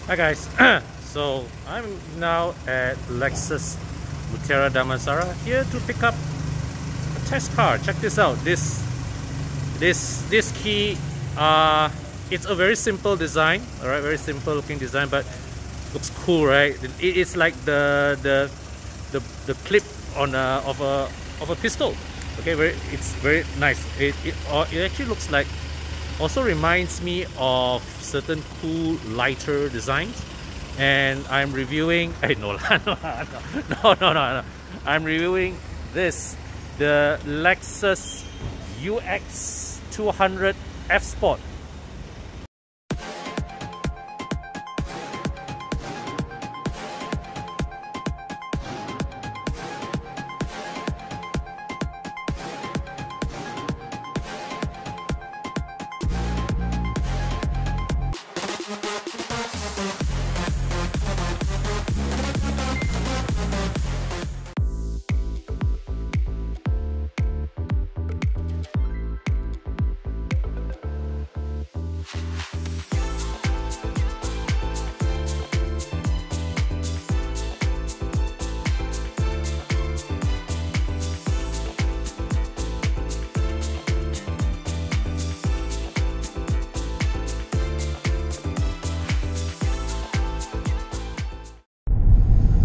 Hi guys, so I'm now at Lexus Mutiara Damansara here to pick up a test car. Check this out. This key, it's a very simple design, all right, very simple looking design, but looks cool, right? It's like the clip on of a pistol. Okay, it's very nice. It actually looks like, also reminds me of certain cool lighter designs, and I'm reviewing no. I'm reviewing the Lexus UX 200 F Sport.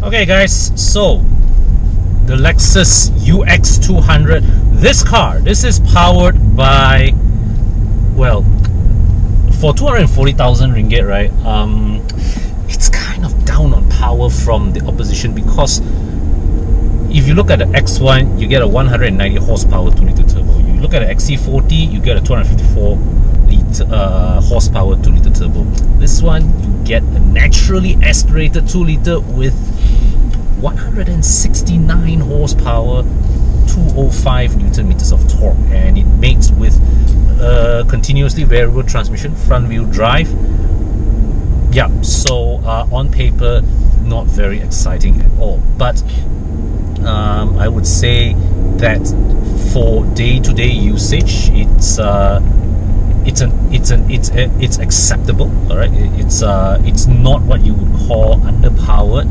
Okay guys, so the Lexus UX 200, this is powered by, well, for 240,000 ringgit, right? It's kind of down on power from the opposition, because if you look at the X1, you get a 190 horsepower 2-liter turbo. You look at the XC40, you get a 254 horsepower 2-liter turbo. This one, you get a naturally aspirated 2-liter with 169 horsepower, 205 Newton meters of torque, and it mates with continuously variable transmission, front wheel drive. Yeah, so on paper, not very exciting at all, but I would say that for day-to-day usage, it's acceptable. All right, it's not what you would call underpowered.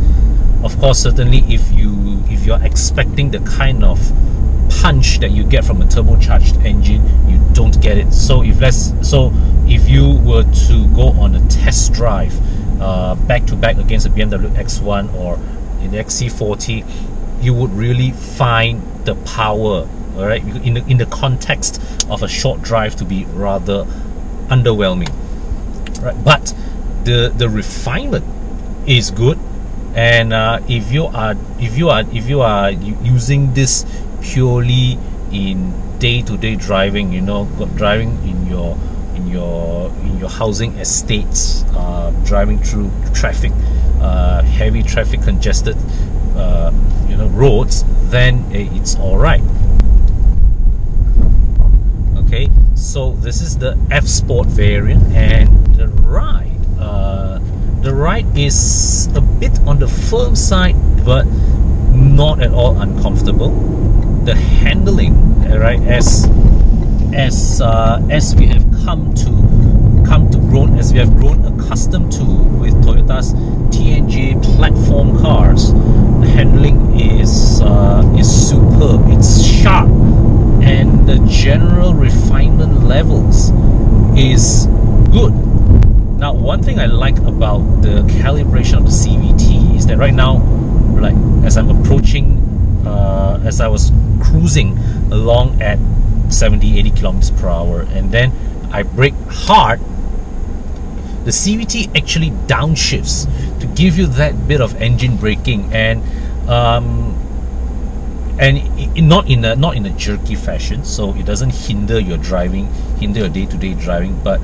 Of course, certainly if you're expecting the kind of punch that you get from a turbocharged engine, you don't get it. So if you were to go on a test drive back to back against a BMW X1 or in the XC40, you would really find the power, all right, in the context of a short drive, to be rather underwhelming, right? But the refinement is good. And if you are using this purely in day-to-day driving, you know, driving in your housing estates, driving through traffic, heavy traffic congested, roads, then it's all right. Okay, so this is the F Sport variant, and the ride. The ride is a bit on the firm side, but not at all uncomfortable. The handling, right, as we have grown accustomed to with Toyota's TNGA platform cars, the handling is superb. It's sharp, and the general refinement levels is good. Now, one thing I like about the calibration of the CVT is that right now, like as I'm approaching, as I was cruising along at 70-80 kilometers per hour, and then I brake hard, the CVT actually downshifts to give you that bit of engine braking, and not in a jerky fashion, so it doesn't hinder your day-to-day driving, but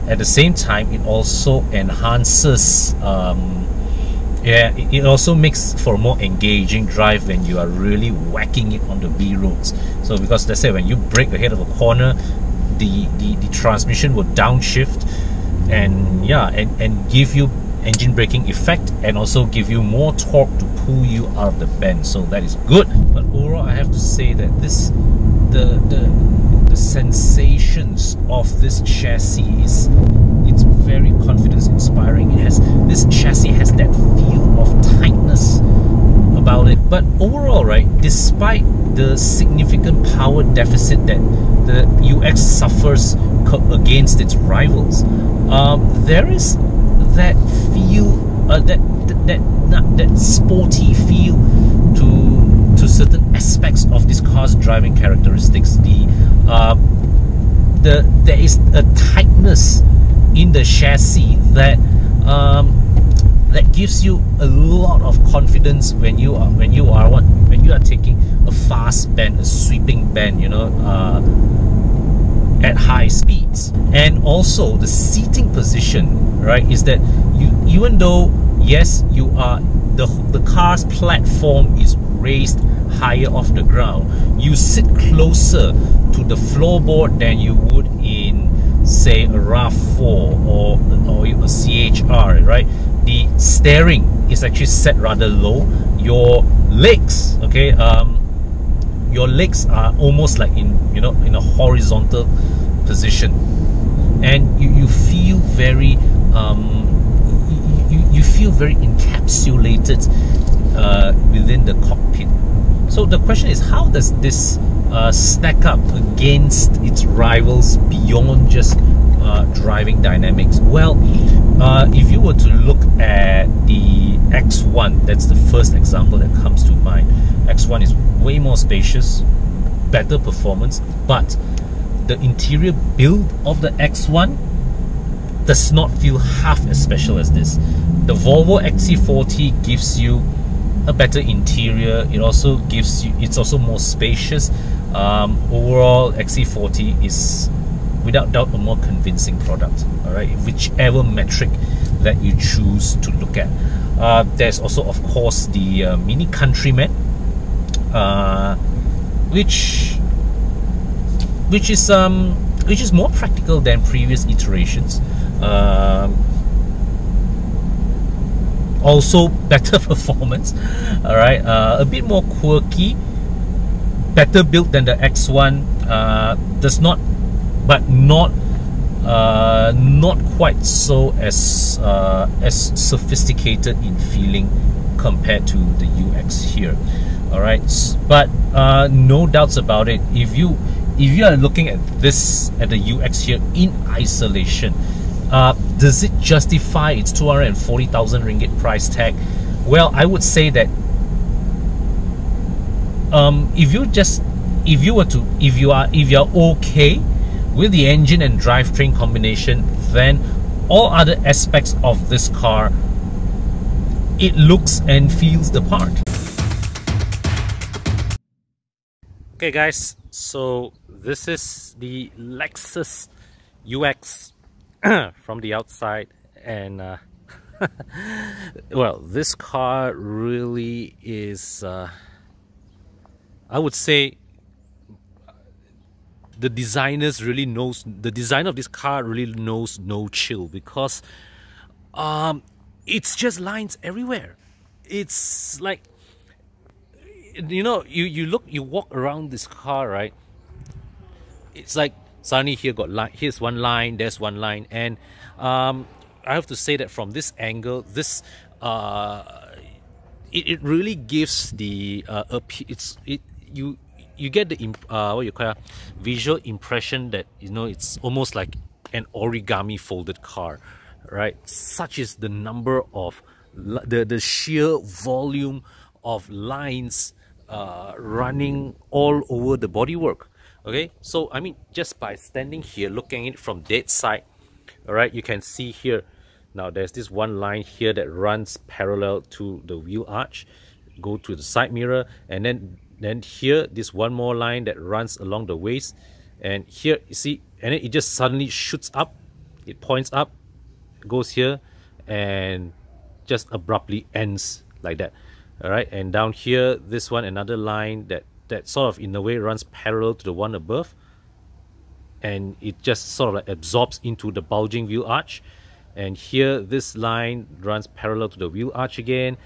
at the same time, it also enhances, it also makes for a more engaging drive when you are really whacking it on the B roads. So because let's say when you brake ahead of a corner, the transmission will downshift and give you engine braking effect, and also give you more torque to pull you out of the bend. So that is good. But overall, I have to say that the sensations of this chassis it's very confidence inspiring. It has this But overall, right, despite the significant power deficit that the UX suffers against its rivals, there is that feel, that sporty feel to certain aspects of this car's driving characteristics. There is a tightness in the chassis that that gives you a lot of confidence when you are taking a fast bend, a sweeping bend, you know, at high speeds. And also the seating position, right, is that even though yes, the car's platform is raised higher off the ground, you sit closer to the floorboard than you would in, say, a RAV4 or a CHR, right? The steering is actually set rather low. Your legs, okay, your legs are almost like in a horizontal position, and you feel very you feel very encapsulated within the cockpit. So the question is, how does this stack up against its rivals beyond just driving dynamics? Well, if you were to look at the X1, that's the first example that comes to mind. X1 is way more spacious, better performance, but the interior build of the X1 does not feel half as special as this. The Volvo XC40 gives you a better interior. It also gives you, it's also more spacious. Overall, XC40 is without doubt a more convincing product, all right, whichever metric that you choose to look at. There's also, of course, the Mini Countryman, which is more practical than previous iterations. Also better performance, all right, a bit more quirky, better built than the X1, but not quite so as sophisticated in feeling compared to the UX here. All right, but no doubts about it. If you are looking at the UX here in isolation, does it justify its 240,000 ringgit price tag? Well, I would say that if you are okay with the engine and drivetrain combination, then all other aspects of this car, it looks and feels the part. Okay guys, so this is the Lexus UX from the outside, and well, this car really is, I would say, the designer of this car really knows no chill, because it's just lines everywhere. It's like, you walk around this car, right? It's like suddenly here's one line, there's one line, and I have to say that from this angle, this it really gives the you get the what you call visual impression that it's almost like an origami folded car, right? Such is the number of the sheer volume of lines running all over the bodywork. Okay, so I mean, just by standing here looking at it from dead side, all right, you can see here now there's this one line here that runs parallel to the wheel arch, go to the side mirror, and then here this one more line that runs along the waist, and here you see, and then it just suddenly shoots up, it points up, goes here, and just abruptly ends like that. All right, and down here this one, another line that sort of in a way runs parallel to the one above, and it just sort of like absorbs into the bulging wheel arch. And here this line runs parallel to the wheel arch again,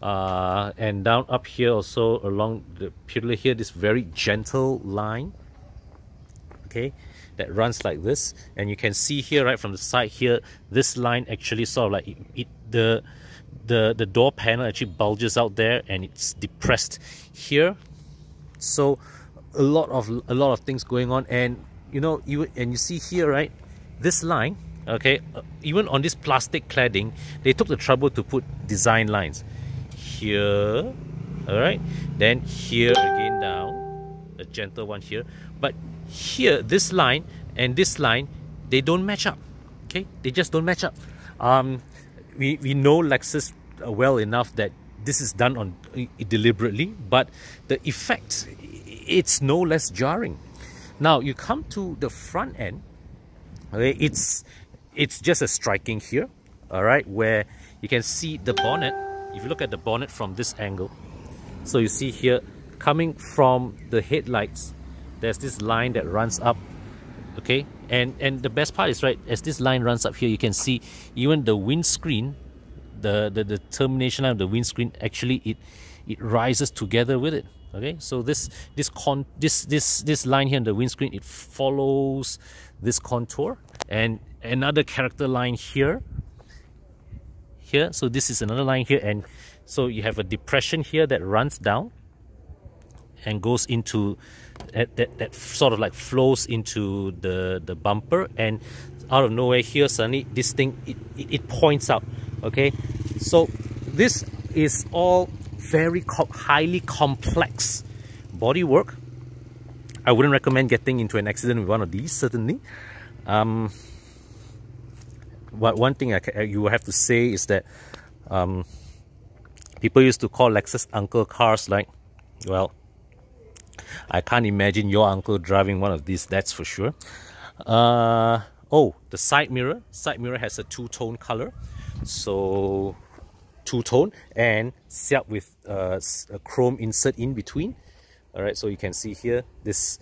and down up here also along the pillar here, this very gentle line. Okay, that runs like this, and you can see here right from the side here, this line actually sort of like the door panel actually bulges out there and it's depressed here. So a lot of things going on, and you know, you see here right, this line, okay, even on this plastic cladding, they took the trouble to put design lines here, all right, then here again down, a gentle one here, but here this line and this line, they don't match up. Okay, they just don't match up. We know Lexus well enough that this is done on deliberately, but the effect, it's no less jarring. Now you come to the front end, okay, it's just as striking here, all right, where you can see the bonnet. If you look at the bonnet from this angle, so you see here coming from the headlights, there's this line that runs up, okay, and the best part is right, as this line runs up here, you can see even the windscreen, the termination line of the windscreen, actually it rises together with it. Okay, so this line here in the windscreen, it follows this contour, and another character line here. So this is another line here, and so you have a depression here that runs down and goes into that sort of like flows into the bumper, and out of nowhere here suddenly this thing it points out. Okay, so this is all very highly complex bodywork. I wouldn't recommend getting into an accident with one of these, certainly. But one thing you have to say is that people used to call Lexus uncle cars. Like, well, I can't imagine your uncle driving one of these, that's for sure. Oh, the side mirror. Side mirror has a two-tone color. So two-tone and set with a chrome insert in between. All right, so you can see here this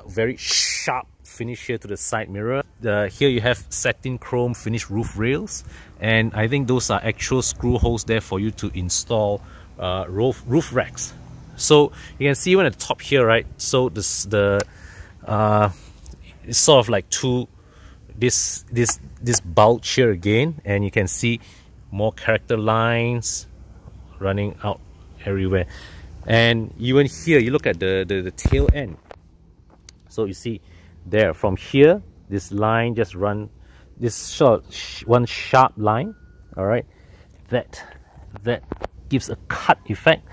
very sharp finish here to the side mirror. Here you have satin chrome finished roof rails, and I think those are actual screw holes there for you to install roof racks. So you can see even at the top here, right? So it's sort of like this bulge here again, and you can see more character lines running out everywhere. And even here, you look at the tail end. So you see there, from here, this line just run, this short one sharp line, all right, that gives a cut effect.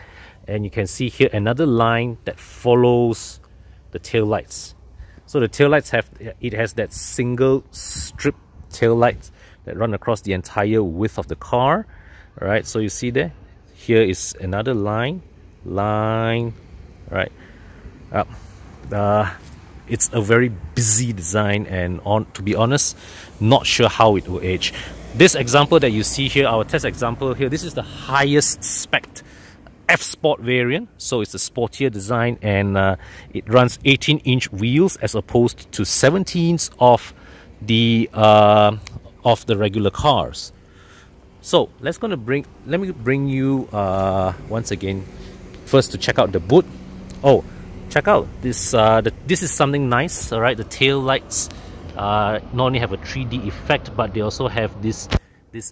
And you can see here another line that follows the tail lights. So the tail lights has that single strip tail lights that run across the entire width of the car. All right, so you see there, here is another line, right up. It's a very busy design, and to be honest, not sure how it will age. This example that you see here, our test example here, this is the highest spec F Sport variant, so it's a sportier design, and it runs 18-inch wheels as opposed to 17s of the regular cars. So let me bring you once again first to check out the boot. Oh, check out this. This is something nice. All right, the tail lights not only have a 3D effect, but they also have these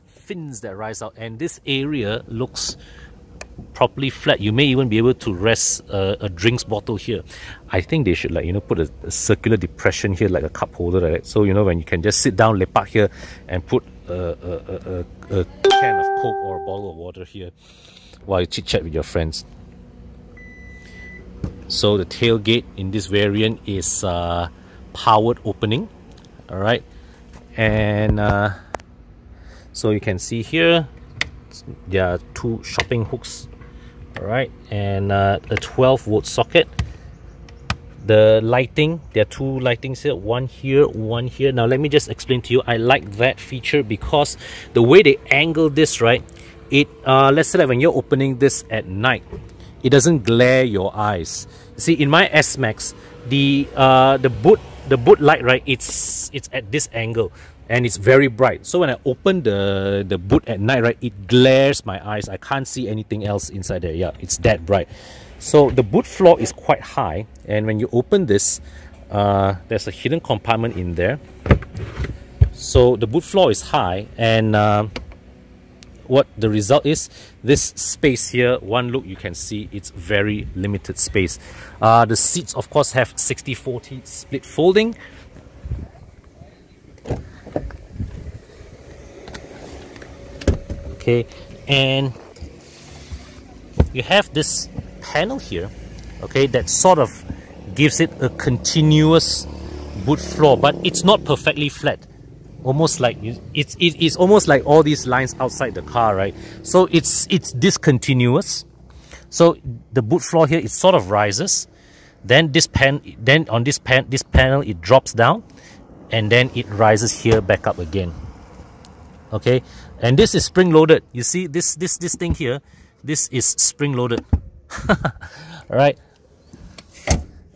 fins that rise out, and this area looks properly flat. You may even be able to rest a drinks bottle here. I think they should, like, you know, put a circular depression here, like a cup holder, right? So you know, when you can just sit down, lepak here, and put a can of Coke or a bottle of water here while you chit chat with your friends. So the tailgate in this variant is powered opening, all right, and so you can see here there are two shopping hooks, all right, and a 12-volt socket. The lighting, there are two lightings here, one here, one here. Now let me just explain to you, I like that feature because the way they angle this, right, it let's say that when you're opening this at night, it doesn't glare your eyes. See, in my S-Max, the boot light, right, it's at this angle and it's very bright. So when I open the boot at night, right, it glares my eyes. I can't see anything else inside there. Yeah, it's that bright. So the boot floor is quite high, and when you open this, there's a hidden compartment in there. So the boot floor is high, and what the result is, this space here, one look you can see it's very limited space. The seats of course have 60/40 split folding. Okay, and you have this panel here, okay, that sort of gives it a continuous boot floor, but it's not perfectly flat. Almost like it's almost like all these lines outside the car, right? So it's discontinuous. So the boot floor here, it sort of rises. Then this panel it drops down, and then it rises here back up again. Okay, and this is spring loaded. You see this thing here, this is spring loaded. All right.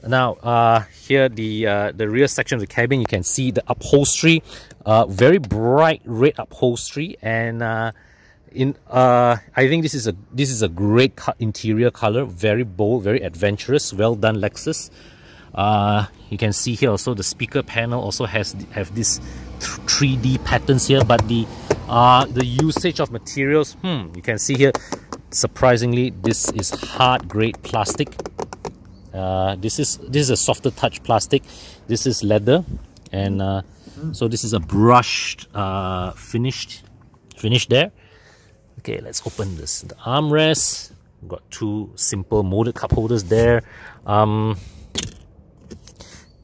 Now here the rear section of the cabin, you can see the upholstery, very bright red upholstery, and I think this is a great interior color, very bold, very adventurous. Well done, Lexus. You can see here also the speaker panel also have this 3D patterns here, but the usage of materials, you can see here, surprisingly, this is hard grade plastic. This is a softer touch plastic. This is leather, and so this is a brushed finish there. Okay, let's open this. The armrest, got two simple molded cup holders there.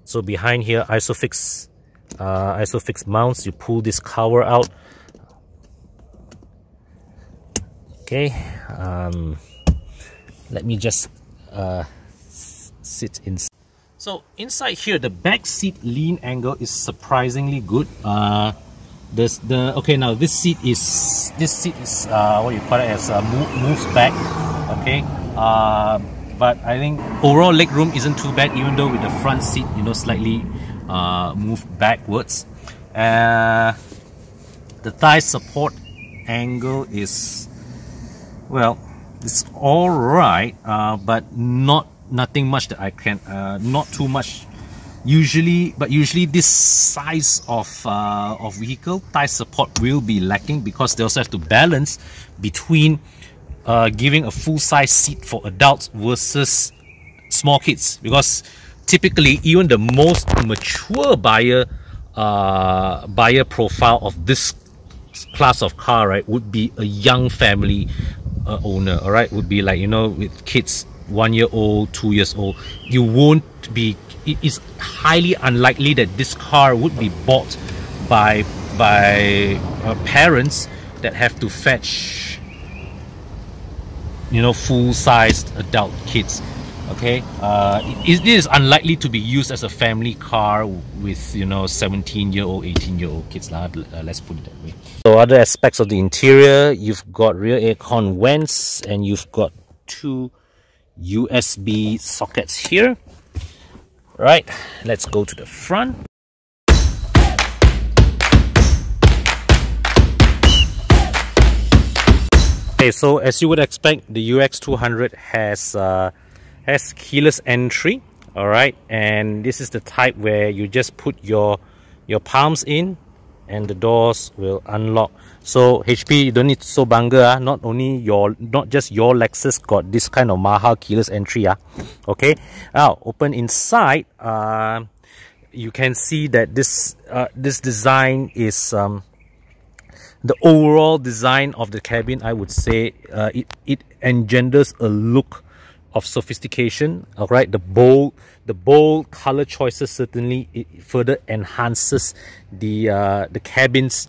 So behind here, isofix mounts. You pull this cover out. Okay, let me just sit inside. So inside here, the back seat lean angle is surprisingly good. Okay, now this seat is what you call it as moves back. Okay, but I think overall leg room isn't too bad, even though with the front seat, you know, slightly moved backwards. The thigh support angle is, well, it's all right, but nothing much that I can, not too much. Usually this size of vehicle, thigh support will be lacking, because they also have to balance between giving a full-size seat for adults versus small kids, because typically even the most mature buyer profile of this class of car, right, would be a young family owner, all right, would be like, you know, with kids 1 year old, 2 years old. You won't be, it is highly unlikely that this car would be bought by parents that have to fetch, you know, full-sized adult kids. Okay, it is unlikely to be used as a family car with, you know, 17-year-old, 18-year-old kids. Let's put it that way. So other aspects of the interior, you've got rear aircon vents, and you've got two USB sockets here. Right, let's go to the front. Okay, so as you would expect, the UX200 has keyless entry. All right, and this is the type where you just put your palms in and the doors will unlock. So HP, you don't need to so bangga. Not just your Lexus got this kind of Maha keyless entry. Okay, now open inside. You can see that this design is the overall design of the cabin. I would say it engenders a look of sophistication. All right, the bold color choices, certainly it further enhances the cabin's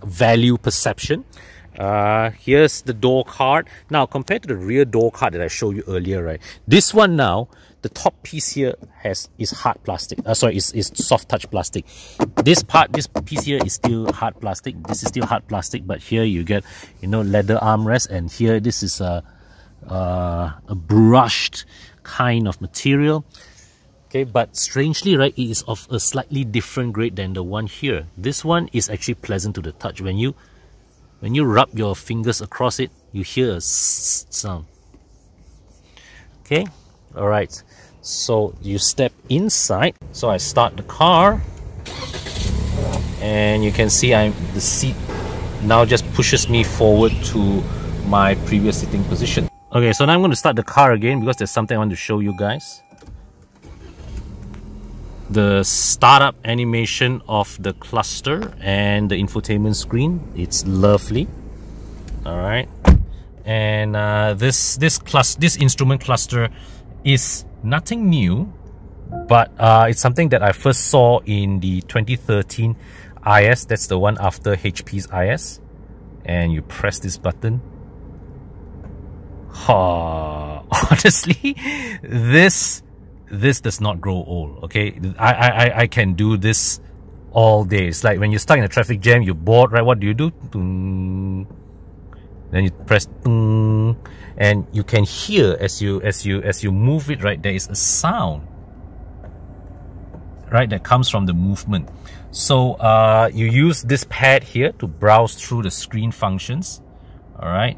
value perception. Here's the door card. Now compared to the rear door card that I showed you earlier, right, this one now, the top piece here is hard plastic. Is soft touch plastic. This piece here is still hard plastic. This is still hard plastic, but here you get, you know, leather armrest, and here this is a brushed kind of material. Okay, but strangely, right, it is of a slightly different grade than the one here. This one is actually pleasant to the touch. When you rub your fingers across it, you hear a sound. Okay, all right. So you step inside. So I start the car, and you can see the seat now just pushes me forward to my previous sitting position. Okay, so now I'm going to start the car again because there's something I want to show you guys. The startup animation of the cluster and the infotainment screen, it's lovely. All right, and this instrument cluster is nothing new, but it's something that I first saw in the 2013 IS. That's the one after HP's IS, and you press this button. Honestly, this does not grow old. Okay, I can do this all day. It's like when you're stuck in a traffic jam, you're bored, right? What do? Then you press, and you can hear as you move it, right? There is a sound, right, that comes from the movement. So you use this pad here to browse through the screen functions. All right.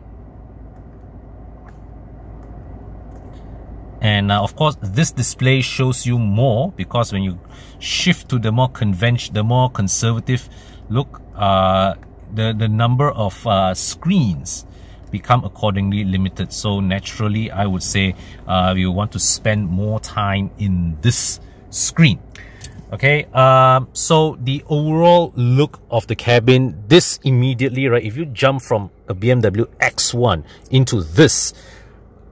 And of course, this display shows you more, because when you shift to the more conservative look, the number of screens become accordingly limited. So naturally, I would say you want to spend more time in this screen. Okay, so the overall look of the cabin, this immediately, right, if you jump from a BMW X1 into this,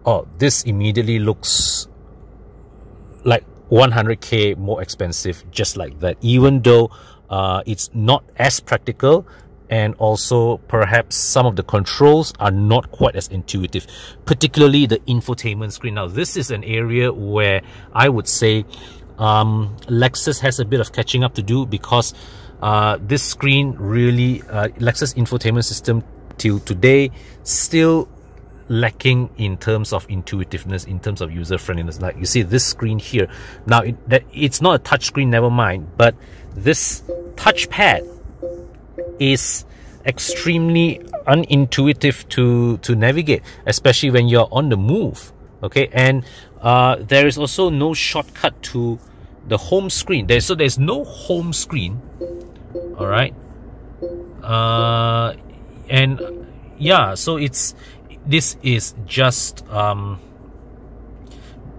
oh, this immediately looks like 100k more expensive, just like that, even though it's not as practical, and also perhaps some of the controls are not quite as intuitive, particularly the infotainment screen. Now, this is an area where I would say Lexus has a bit of catching up to do, because this screen really, Lexus infotainment system till today still lacking in terms of intuitiveness, in terms of user friendliness. Like you see this screen here, now it's not a touch screen, never mind, but this touchpad is extremely unintuitive to navigate, especially when you're on the move. Okay, and there is also no shortcut to the home screen. There's no home screen. All right, and yeah, so this is just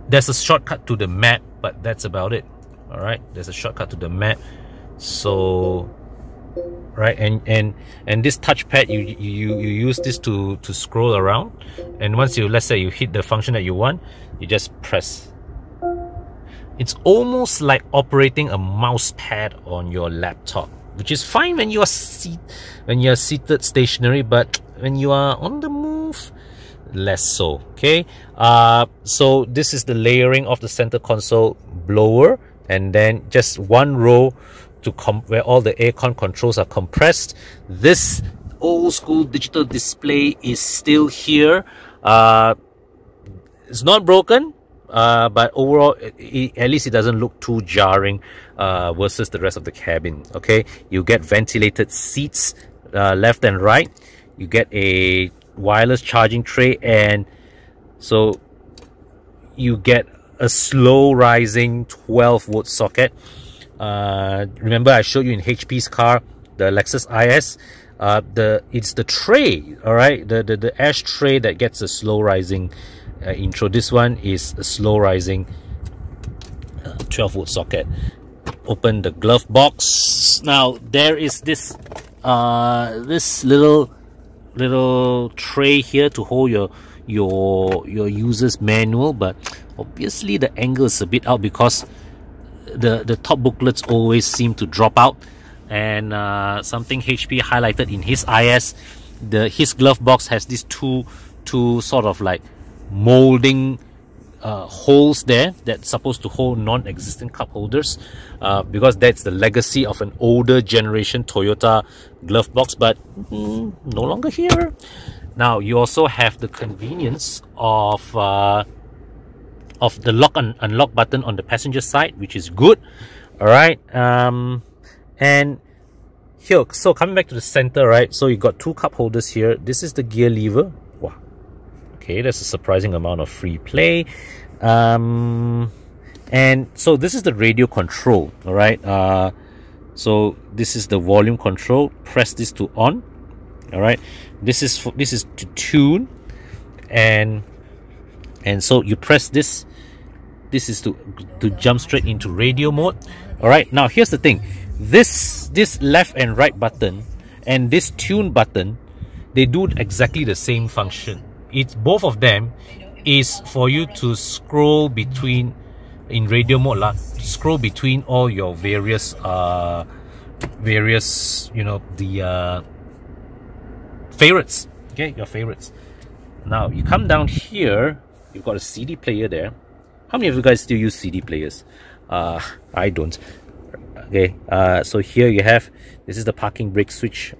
there's a shortcut to the map, but that's about it. All right, there's a shortcut to the map. So right, and this touchpad, you use this to scroll around, and once let's say you hit the function that you want, you just press. It's almost like operating a mouse pad on your laptop, which is fine when you are seated stationary, but when you are on the move, less so. Okay, so this is the layering of the center console blower, and then just one row to where all the aircon controls are compressed. This old school digital display is still here. It's not broken, but overall, at least it doesn't look too jarring versus the rest of the cabin. Okay, you get ventilated seats left and right. You get a wireless charging tray, and so you get a slow rising 12-volt socket. Remember I showed you in HP's car, the Lexus IS, it's the tray, all right, the ash tray that gets a slow rising intro. This one is a slow rising 12-volt socket. Open the glove box. Now there is this this little tray here to hold your user's manual, but obviously the angle is a bit out because the top booklets always seem to drop out, and something HP highlighted in his IS, his glove box has these two sort of like molding holes there that's supposed to hold non-existent cup holders, because that's the legacy of an older generation Toyota glove box, but no longer here. Now you also have the convenience of the lock and unlock button on the passenger side, which is good. All right, and here, so coming back to the center, right, so you got two cup holders here. This is the gear lever. Wow, okay, that's a surprising amount of free play. And so this is the radio control, all right? So this is the volume control. Press this to on, all right? This is to tune, and so you press this. This is to jump straight into radio mode. All right. Now here's the thing. This left and right button and this tune button, they do exactly the same function. It's both of them is for you to scroll between, in radio mode lah, scroll between all your various you know, the favorites. Okay, your favorites. Now you come down here, you've got a CD player there. How many of you guys still use CD players? I don't. Okay, so here you have, this is the parking brake switch.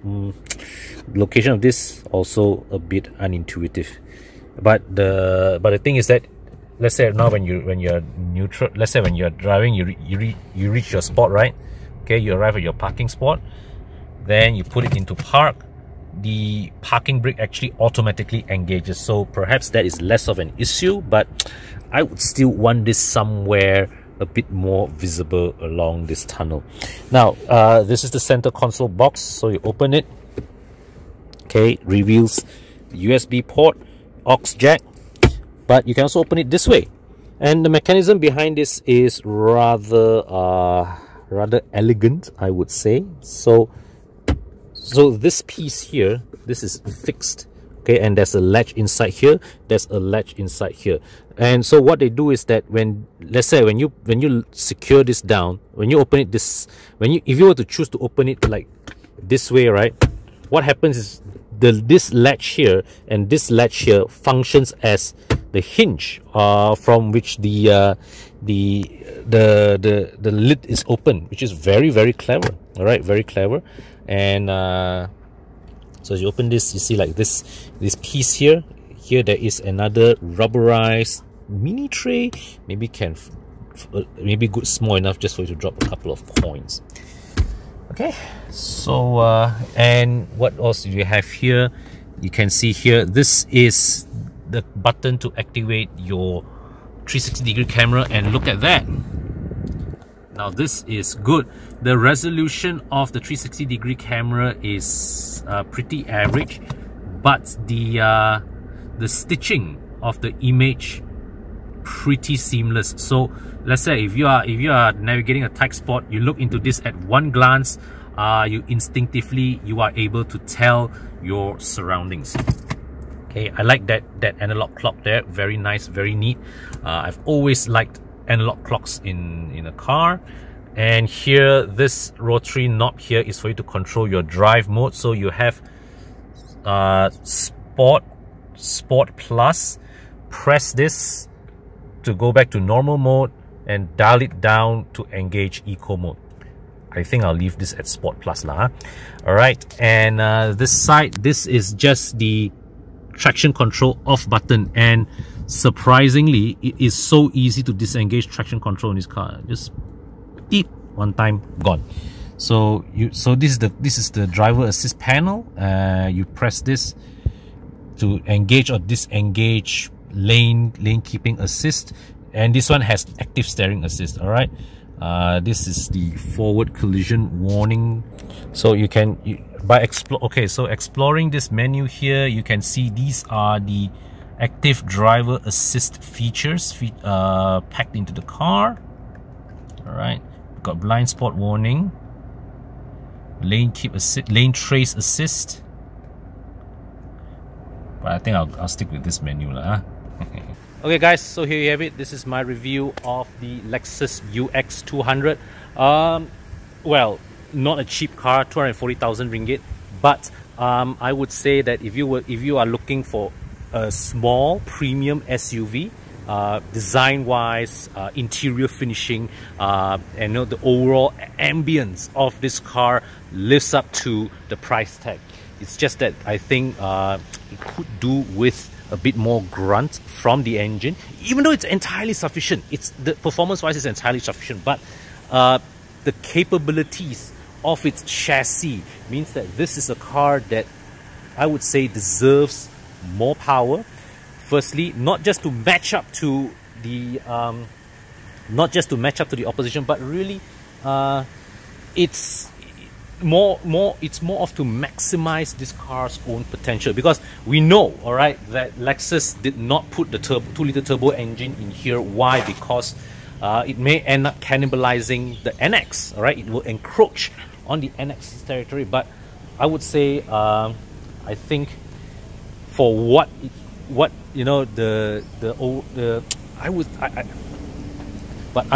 Location of this also a bit unintuitive, but the thing is that, let's say now when you're neutral, let's say when you're driving, you reach your spot, right? Okay, you arrive at your parking spot, then you put it into park. The parking brake actually automatically engages, so perhaps that is less of an issue, but I would still want this somewhere a bit more visible along this tunnel. Now this is the center console box, so you open it. Okay, reveals USB port, aux jack, but you can also open it this way, and the mechanism behind this is rather elegant, I would say. So this piece here, this is fixed, okay, and there's a latch inside here, there's a latch inside here. And so what they do is that when, let's say when you secure this down, when you open it if you were to choose to open it like this way, right, what happens is this latch here and this latch here functions as the hinge from which the lid is open, which is very, very clever. All right, very clever. And so as you open this, you see like this piece here there is another rubberized mini tray, maybe good small enough just for you to drop a couple of coins. Okay, so and what else do you have here? You can see here, this is the button to activate your 360-degree camera, and look at that. Now this is good. The resolution of the 360-degree camera is pretty average, but the stitching of the image pretty seamless. So let's say if you are navigating a tight spot, you look into this at one glance, you instinctively are able to tell your surroundings. Okay, I like that analog clock there. Very nice, very neat. I've always liked analog clocks in a car. And here, this rotary knob here is for you to control your drive mode. So you have Sport Plus. Press this to go back to normal mode and dial it down to engage eco mode. I think I'll leave this at Sport Plus lah. All right, and this side, this is just the traction control off button, and surprisingly, it is so easy to disengage traction control in this car. Just beep, one time, gone. So this is the driver assist panel. You press this to engage or disengage lane keeping assist, and this one has active steering assist. All right, this is the forward collision warning. So you can exploring this menu here, you can see these are the active driver assist features packed into the car. All right, got blind spot warning, lane trace assist. But I think I'll stick with this menu lah. Okay guys, so here you have it. This is my review of the Lexus UX 200. Well, not a cheap car, 240,000 ringgit, but I would say that if you are looking for a small premium SUV, design wise, interior finishing, and the overall ambience of this car lives up to the price tag. It's just that I think it could do with a bit more grunt from the engine, even though it's entirely sufficient. The performance wise is entirely sufficient, but the capabilities of its chassis means that this is a car that I would say deserves more power. Firstly, not just to match up to the not just to match up to the opposition, but really it's more of to maximize this car's own potential, because we know, all right, that Lexus did not put the 2-liter turbo engine in here. Why? Because it may end up cannibalizing the NX, all right? It will encroach on the NX territory. But I would say, I think for what you know, I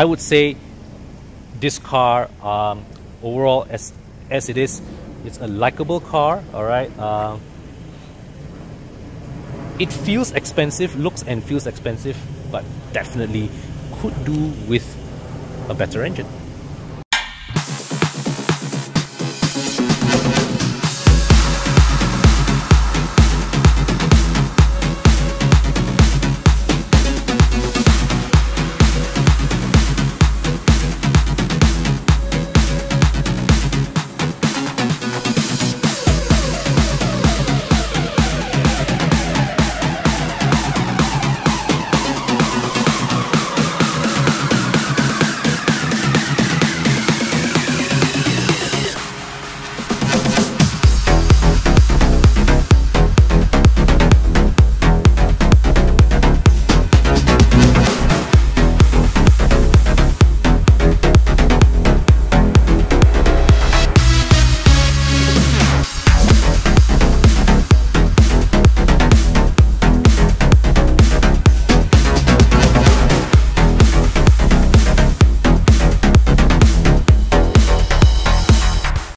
would say this car overall, as it is, it's a likable car, all right. It feels expensive, looks and feels expensive, but definitely could do with a better engine.